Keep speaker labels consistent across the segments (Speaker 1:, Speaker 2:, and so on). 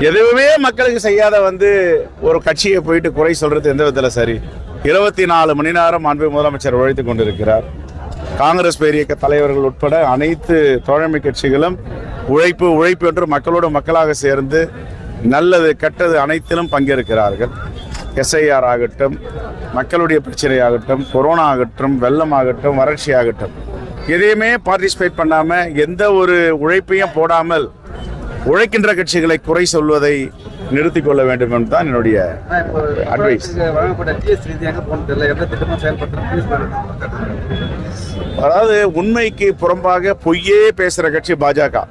Speaker 1: எதுவுமே மக்களுக்கு செய்யாத ஒரு கட்சியை போயிட்டு குறை சொல்றது எந்த விதத்தில் சரி? 24 மணி நேரம் மாண்பு முதலமைச்சர் உழைத்துக் கொண்டிருக்கிறார். காங்கிரஸ் பேரியக்க தலைவர்கள் உட்பட அனைத்து தோழமை கட்சிகளும் உழைப்பு உழைப்பு என்று மக்களோடு மக்களாக சேர்ந்து நல்லது கெட்டது அனைத்திலும் பங்கேற்கிறார்கள். எஸ்ஐஆர் ஆகட்டும், மக்களுடைய பிரச்சனை ஆகட்டும், கொரோனா ஆகட்டும், வெள்ளம் ஆகட்டும், வறட்சி ஆகட்டும், எதையுமே பார்ட்டிசிபேட் பண்ணாம எந்த ஒரு உழைப்பையும் போடாமல் உழைக்கின்ற கட்சிகளை குறை சொல்வதை நிறுத்திக் கொள்ள வேண்டும் என்று தான் என்னுடைய அட்வைஸ். அதாவது உண்மைக்கு புறம்பாக பொய்யே பேசுற கட்சி பாஜக.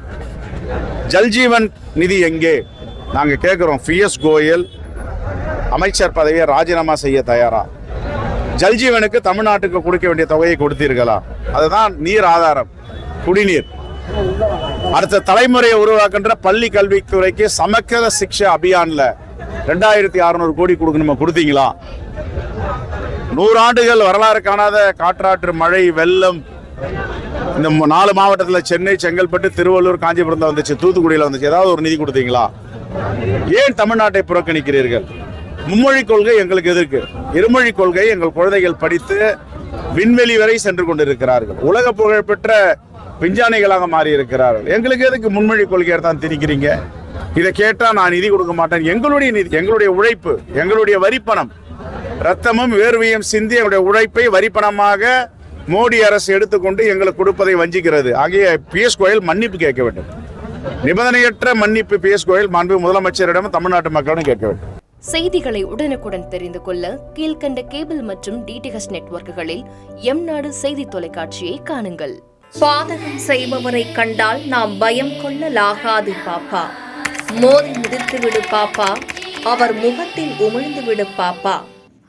Speaker 1: ஜல்ஜீவன் நிதி எங்கே நாங்க கேட்கிறோம். பிஎஸ் கோயல் அமைச்சர் பதவியை ராஜினாமா செய்ய தயாரா? ஜல்ஜீவனுக்கு தமிழ்நாட்டுக்கு கொடுக்க வேண்டிய தொகையை கொடுத்தீர்களா? அதுதான் நீர் ஆதாரம், குடிநீர். அடுத்த தலைமுறையை உருவாக்குன்ற பள்ளி கல்வித்துறைக்கு சமக்கர சிக்ஷா அபியான்ல 2600 கோடி கொடுக்கணுமா? கொடுத்தீங்களா? 100 ஆண்டுகள் வரலாறு காணாத காற்றாற்று மழை வெள்ளம் இந்த 4 மாவட்டத்தில் சென்னை, செங்கல்பட்டு, திருவள்ளூர், காஞ்சிபுரம் தான் வந்துச்சு, தூத்துக்குடியில் வந்துச்சு. ஏதாவது ஒரு நிதி கொடுத்தீங்களா? ஏன் தமிழ்நாட்டை புறக்கணிக்கிறீர்கள்? மும்மொழி கொள்கை எங்களுக்கு எதிர்க்கு. இருமொழி கொள்கை எங்கள் குழந்தைகள் படித்து விண்வெளி வரை சென்று கொண்டிருக்கிறார்கள். உலக புகழ்பெற்ற விஞ்ஞானிகளாக மாறி இருக்கிறார்கள். எங்களுக்கு எதுக்கு முன்மொழி கொள்கையை தான் திணிக்கிறீங்க? இதை கேட்டா நான் நிதி கொடுக்க மாட்டேன். எங்களுடைய நிதி, எங்களுடைய உழைப்பு, எங்களுடைய வரிப்பணம், ரத்தமும் வேர்வையும் சிந்தி எங்களுடைய உழைப்பை வரிப்பணமாக மோடி அரசு எடுத்துக்கொண்டு எங்களுக்கு கொடுப்பதை வஞ்சிக்கிறது. ஆகிய பிஎஸ் கோயல் மன்னிப்பு கேட்க வேண்டும். நிபந்தனையற்ற மன்னிப்பு பிஎஸ் கோயல் மாண்பு முதலமைச்சரிடம் தமிழ்நாட்டு மக்களிடம் கேட்க வேண்டும்.
Speaker 2: செய்திகளை உடனுக்குடன் தெரிந்து கொள்ள கீழ்கண்ட கேபிள் மற்றும் டிடிஎச் நெட்வொர்க்குகளில் எம்நாடு செய்தி தொலைக்காட்சியை காணுங்கள்.
Speaker 3: பாதகம் செய்பவரை கண்டால் நாம் பயம் கொள்ளலாகாது பாப்பா. மோதி மிதித்து விடு பாப்பா, அவர் முகத்தில் உமிழ்ந்து விடு பாப்பா.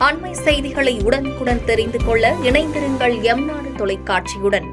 Speaker 3: அண்மை செய்திகளை உடனுக்குடன் தெரிந்து கொள்ள இணைந்திருங்கள் எம்நாடு தொலைக்காட்சியுடன்.